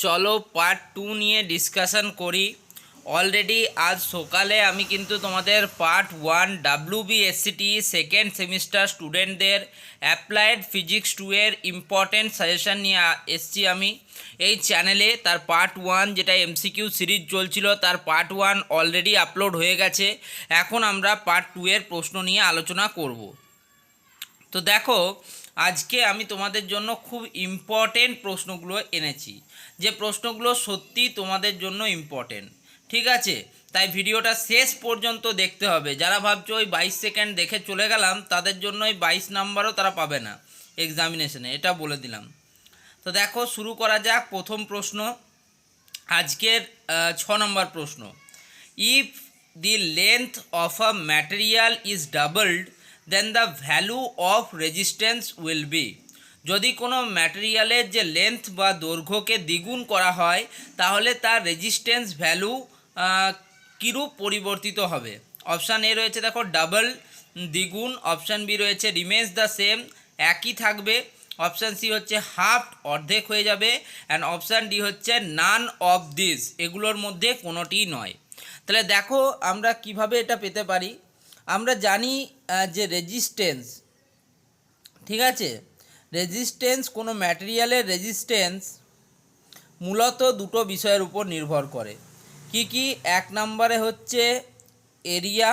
চলো পার্ট 2 নিয়ে ডিসকাশন করি। অলরেডি আজ সকালে আমি কিন্তু তোমাদের পার্ট 1 WBSCT সেকেন্ড সেমিস্টার স্টুডেন্টদের অ্যাপ্লাইড ফিজিক্স 2 এর ইম্পর্টেন্ট সাজেশান নিয়ে এসছি আমি এই চ্যানেলে। তার পার্ট 1 যেটা MCQ সিরিজ চলছিল, তার পার্ট 1 অলরেডি আপলোড হয়ে গেছে। এখন আমরা পার্ট 2 এর প্রশ্ন নিয়ে আলোচনা করব। তো দেখো, আজকে আমি তোমাদের জন্য খুব ইম্পর্টেন্ট প্রশ্নগুলো এনেছি, যে প্রশ্নগুলো সত্যি তোমাদের জন্য ইম্পর্টেন্ট। ঠিক আছে, তাই ভিডিওটা শেষ পর্যন্ত দেখতে হবে। যারা ভাবছো ওই 22 সেকেন্ড দেখে চলে গেলাম, তাদের জন্য ওই 22 নাম্বারও তারা পাবে না এক্সামিনেশনে, এটা বলে দিলাম। তো দেখো, শুরু করা যাক। প্রথম প্রশ্ন, আজকের 6 নম্বর প্রশ্ন। If the length of a material is doubled then the value of resistance will be. যদি কোনো ম্যাটেরিয়ালের যে লেন্থ বা দৈর্ঘ্যকে দ্বিগুণ করা হয়, তাহলে তার রেজিস্ট্যান্স ভ্যালু কীরূপ পরিবর্তিত হবে? অপশান এ রয়েছে দেখো ডাবল, দ্বিগুণ। অপশান বি রয়েছে রিমেন্স দ্য সেম, একই থাকবে। অপশান সি হচ্ছে হাফ, অর্ধেক হয়ে যাবে। অ্যান্ড অপশান ডি হচ্ছে নান অফ দিস, এগুলোর মধ্যে কোনোটিই নয়। তাহলে দেখো আমরা কিভাবে এটা পেতে পারি। আমরা জানি যে রেজিস্ট্যান্স, ঠিক আছে, রেজিস্ট্যান্স, কোনো ম্যাটেরিয়ালের রেজিস্ট্যান্স মূলত দুটো বিষয়ের উপর নির্ভর করে। কি কি? এক নম্বরে হচ্ছে এরিয়া,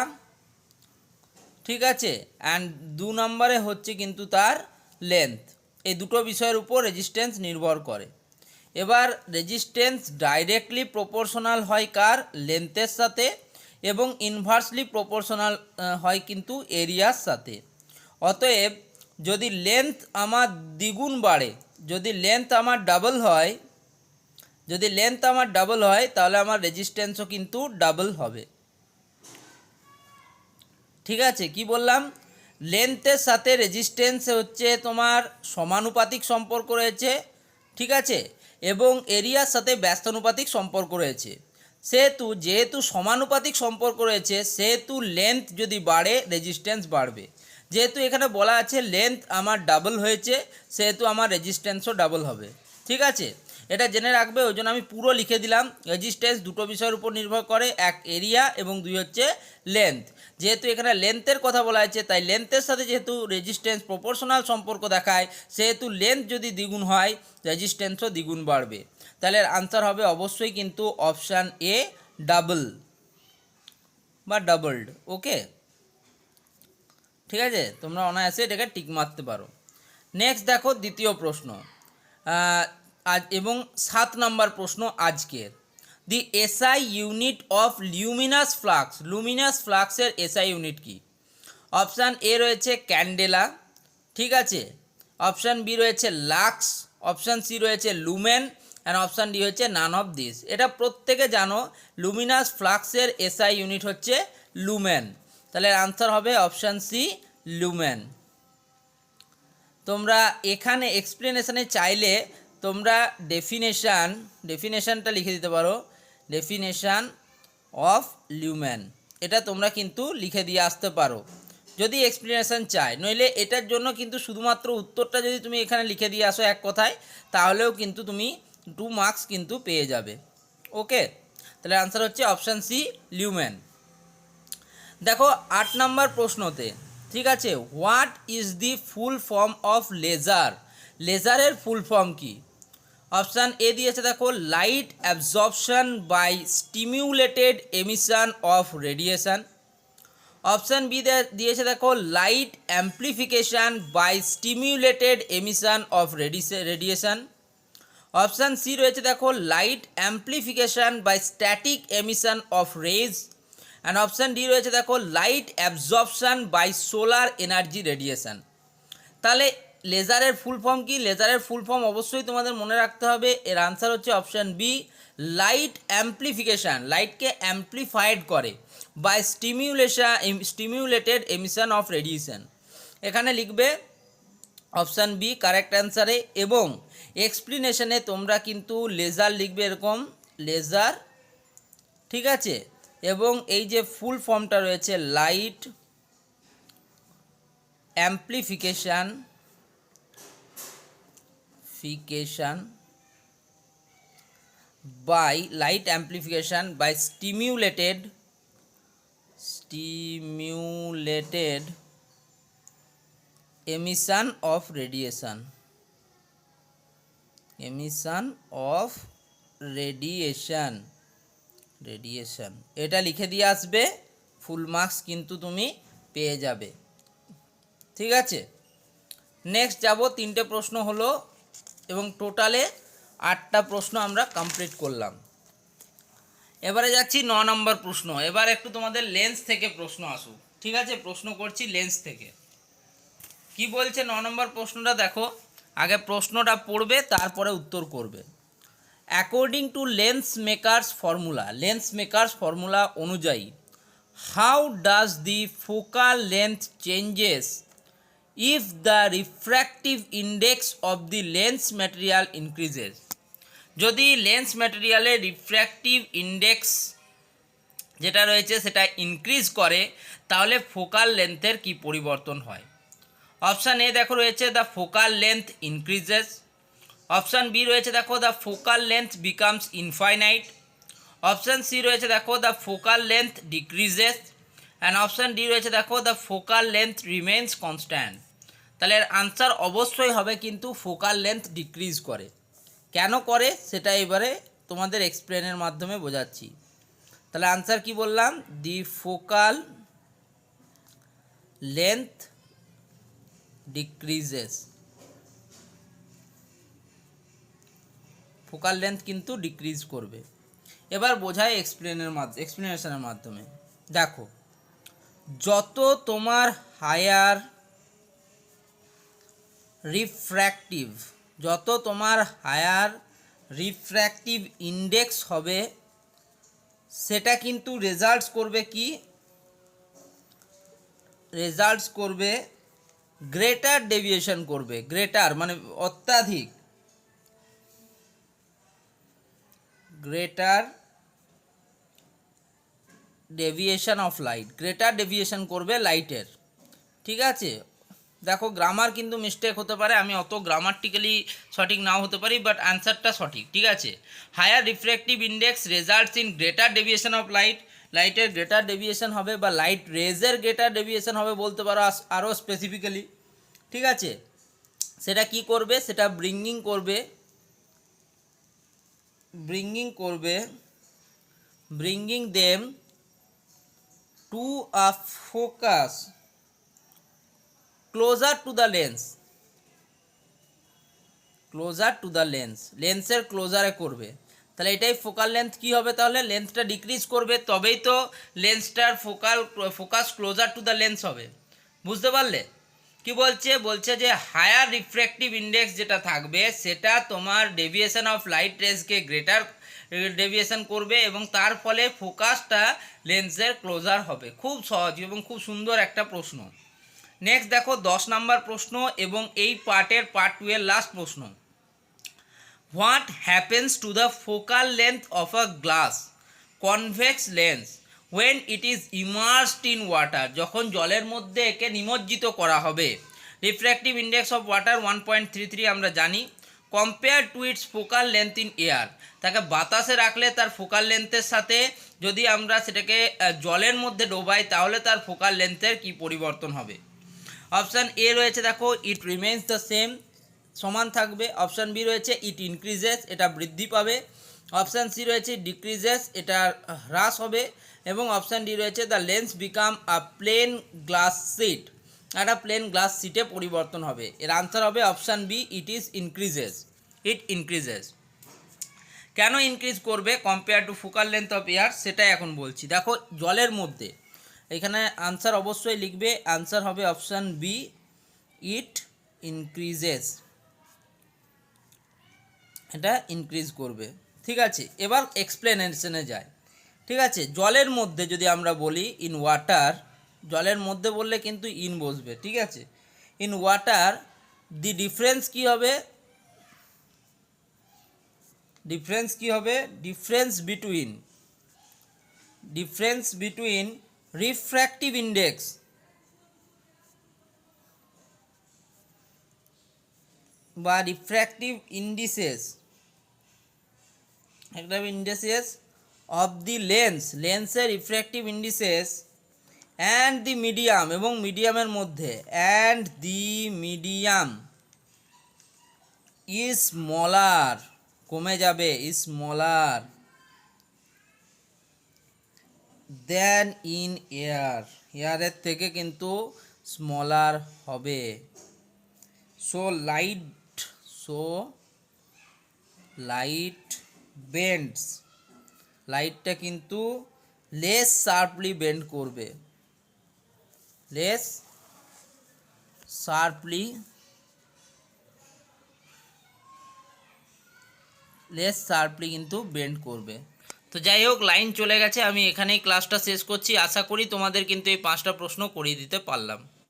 ঠিক আছে, অ্যান্ড 2 নম্বরে হচ্ছে কিন্তু তার লেন্থ। এই দুটো বিষয়ের উপর রেজিস্ট্যান্স নির্ভর করে। এবার রেজিস্ট্যান্স ডাইরেক্টলি প্রপোর্শনাল হয় কার? লেন্থের সাথে, এবং ইনভার্সলি প্রপোর্শনাল হয় কিন্তু এরিয়ার সাথে। অতএব যদি লেন্থ আমার দ্বিগুণ বাড়ে, যদি লেন্থ আমার ডাবল হয়, তাহলে আমার রেজিস্ট্যান্সও কিন্তু ডাবল হবে। ঠিক আছে, কি বললাম? লেন্থের সাথে রেজিস্ট্যান্স হচ্ছে তোমার সমানুপাতিক সম্পর্ক রয়েছে, ঠিক আছে, এবং এরিয়ার সাথে ব্যস্তানুপাতিক সম্পর্ক রয়েছে। যেহেতু সমানুপাতিক সম্পর্ক রয়েছে, সেহেতু লেন্থ যদি বাড়ে রেজিস্ট্যান্স বাড়বে। যেহেতু এখানে বলা আছে লেন্থ আমার ডাবল হয়েছে, সেহেতু আমার রেজিস্ট্যান্সও ডাবল হবে। ঠিক আছে, এটা জেনে রাখবে, ওই জন্য আমি পুরো লিখে দিলাম। রেজিস্ট্যান্স দুটো বিষয়ের উপর নির্ভর করে, এক এরিয়া এবং 2 হচ্ছে লেন্থ। যেহেতু এখানে লেন্থের কথা বলা হয়েছে, তাই লেন্থের সাথে যেহেতু রেজিস্ট্যান্স প্রপোর্শনাল সম্পর্ক দেখায়, সেহেতু লেন্থ যদি দ্বিগুণ হয় রেজিস্ট্যান্সও দ্বিগুণ বাড়বে। তাহলে আনসার হবে অবশ্যই কিন্তু অপশান এ, ডাবল বা ডাবলড। ওকে, ঠিক আছে, তোমরা অনায়াসে এটাকে টিক মারতে পারো। নেক্সট দেখো দ্বিতীয় প্রশ্ন, আজ এবং 7 নম্বর প্রশ্ন আজকের। The SI unit of luminous flux, luminous ফ্লাক্সের এসআই ইউনিট কি? অপশান এ রয়েছে ক্যান্ডেলা, ঠিক আছে, অপশান বি রয়েছে লাক্স, অপশান সি রয়েছে লুমেন, অ্যান্ড অপশান ডি হচ্ছে নান অফ দিস। এটা প্রত্যেকে জানো, লুমিনাস ফ্লাক্সের এসআই ইউনিট হচ্ছে লুমেন। তাহলে আনসার হবে অপশান সি, লুমেন। তোমরা এখানে এক্সপ্লেনেশনে চাইলে তোমরা ডেফিনেশানটা লিখে দিতে পারো, ডেফিনেশান অফ লিউমেন, এটা তোমরা কিন্তু লিখে দিয়ে আসতে পারো যদি এক্সপ্লেনেশান চাই। নইলে এটার জন্য কিন্তু শুধুমাত্র উত্তরটা যদি তুমি এখানে লিখে দিয়ে আসো এক কথায়, তাহলেও কিন্তু তুমি 2 মার্কস কিন্তু পেয়ে যাবে। ওকে, তাহলে আনসার হচ্ছে অপশান সি, লিউমেন। দেখো 8 নম্বর প্রশ্নতে, ঠিক আছে, what is the full form of laser? লেজারের ফুল ফর্ম কি? অপশান এ দিয়েছে দেখো light absorption by stimulated emission of radiation. Option B দিয়েছে দেখো light amplification by stimulated emission of radiation. Option C রয়েছে দেখো light amplification by static emission of rays. And option D রয়েছে দেখো light absorption by solar energy radiation. তাহলে লেজারের full form কি? লেজারের full form অবশ্যই তোমাদের মনে রাখতে হবে। এর আনসার হচ্ছে অপশান বি, লাইট অ্যাম্প্লিফিকেশান, লাইটকে অ্যাম্প্লিফাইড করে by stimulated emission of radiation. এখানে লিখবে অপশান বি কারেক্ট অ্যান্সারে, এবং এক্সপ্লেনেশনে তোমরা কিন্তু লেজার লিখবে এরকম, লেজার, ঠিক আছে, এবং এই যে ফুল ফর্মটা রয়েছে light অ্যাম্প্লিফিকেশান by light amplification by stimulated emission of radiation, এটা লিখে দিয়ে আসবে, ফুল মার্কস কিন্তু তুমি পেয়ে যাবে। ঠিক আছে, নেক্সট যাব, 3টে প্রশ্ন হলো এবং টোটালে 8টা প্রশ্ন আমরা কমপ্লিট করলাম। এবারে যাচ্ছি 9 নম্বর প্রশ্ন। এবার একটু তোমাদের লেন্স থেকে প্রশ্ন আসুক। ঠিক আছে, প্রশ্ন করছি লেন্স থেকে। কি বলছে 9 নম্বর প্রশ্নটা দেখো, আগে প্রশ্নটা পড়বে তারপরে উত্তর করবে। According to lens makers formula অনুযায়ী, how does the focal length changes if the refractive index of the lens material increases? যদি লেন্স ম্যাটেরিয়ালের রিফ্র্যাক্টিভ ইন্ডেক্স যেটা রয়েছে সেটা ইনক্রিজ করে, তাহলে ফোকাল লেন্থের কি পরিবর্তন হয়? অপশান এ দেখো রয়েছে the focal length increases. Option B রয়েছে দেখো the focal length becomes infinite. Option C রয়েছে দেখো the focal length decreases. And option D রয়েছে দেখো the focal length remains constant. তাহলে এর আনসার অবশ্যই হবে কিন্তু ফোকাল লেন্থ ডিক্রিজ করে। কেন করে সেটা এবারে তোমাদের এক্সপ্লেনের মাধ্যমে বোঝাচ্ছি। তাহলে আনসার কি বললাম, the focal length decreases, focal length কিন্তু ডিক্রিজ করবে। এবার বোঝায় এক্সপ্লেনেশনের মাধ্যমে। দেখো, যত তোমার হায়ার রিফ্র্যাক্টিভ ইন্ডেক্স হবে, সেটা কিন্তু রেজাল্টস করবে গ্রেটার ডেভিয়েশন করবে। গ্রেটার মানে অত্যাধিক, greater deviation of light, greater deviation করবে লাইটের। ঠিক আছে, দেখো গ্রামার কিন্তু মিস্টেক হতে পারে, আমি অত গ্রামাটিক্যালি সঠিক নাও হতে পারি, বাট অ্যান্সারটা সঠিক। ঠিক আছে, higher refractive index results in greater deviation of light, লাইটের গ্রেটার ডেভিয়েশন হবে বা লাইট রেজের গ্রেটার ডেভিয়েশন হবে বলতে পারো আরও স্পেসিফিক্যালি। ঠিক আছে, সেটা কি করবে, সেটা bringing them to a focus closer to the লেন্সের ক্লোজারে করবে। তাহলে এটাই ফোকাল লেন্থ কি হবে, তাহলে লেন্থটা ডিক্রিজ করবে, তবেই তো লেন্সটার focus closer to the lens হবে। বুঝতে পারলে কি বলছে যে হায়ার রিফ্র্যাক্টিভ ইন্ডেক্স যেটা থাকবে সেটা তোমার ডেভিয়েশন অফ লাইট রেজকে গ্রেটার ডেভিয়েশন করবে এবং তার ফলে ফোকাসটা লেন্সের ক্লোজার হবে। খুব সহজ এবং খুব সুন্দর একটা প্রশ্ন। নেক্সট দেখো 10 নম্বর প্রশ্ন এবং এই পার্ট 2 এর লাস্ট প্রশ্ন। What happens to the focal length of a glass convex lens when it is immersed in water? যখন জলের মধ্যে একে নিমজ্জিত করা হবে। রিফ্র্যাক্টিভ ইন্ডেক্স অফ ওয়াটার 1.33 আমরা জানি। Compare to its focal length in air, তাকে বাতাসে রাখলে তার ফোকাল লেন্থের সাথে যদি আমরা সেটাকে জলের মধ্যে ডোবাই তাহলে তার ফোকাল লেন্থের কি পরিবর্তন হবে? অপশান এ রয়েছে দেখো ইট রিমেন্স দ্য সেম, সমান থাকবে। অপশান বি রয়েছে ইট ইনক্রিজেস, এটা বৃদ্ধি পাবে। অপশান সি রয়েছে ডিক্রিজেস, এটা হ্রাস হবে। এবং অপশান ডি রয়েছে the lens become a plane glass sheet, একটা প্লেন গ্লাস সিটে পরিবর্তন হবে। এর আনসার হবে অপশান বি, ইট ইনক্রিজেস। কেন ইনক্রিজ করবে compare to focal length of air সেটাই এখন বলছি। দেখো জলের মধ্যে এখানে আনসার অবশ্যই লিখবে, আনসার হবে অপশান বি, ইট ইনক্রিজেস, এটা ইনক্রিজ করবে। ঠিক আছে, এবার এক্সপ্লেনেশনে যায়। ঠিক আছে, জলের মধ্যে যদি আমরা বলি ইন ওয়াটার, জলের মধ্যে বললে কিন্তু ইন বসবে। ঠিক আছে, ইন ওয়াটার দি ডিফারেন্স কি হবে, ডিফারেন্স বিটুইন রিফ্র্যাক্টিভ ইন্ডেক্স বা refractive indices refractive indices of the lens, লেন্সের refractive indices and the medium, এবং মিডিয়ামের মধ্যে, and the medium is smaller, কমে যাবে, is smaller than in air, এয়ারের থেকে কিন্তু স্মলার হবে। সো লাইট বেন্ডস, লাইটটা কিন্তু লেস শার্পলি বেন্ড করবে, লেস শার্পলি কিন্তু বেন্ড করবে। তো যাই হোক, লাইন চলে গেছে, আমি এখানেই ক্লাসটা শেষ করছি। আশা করি তোমাদের কিন্তু এই 5টা প্রশ্ন করিয়ে দিতে পারলাম।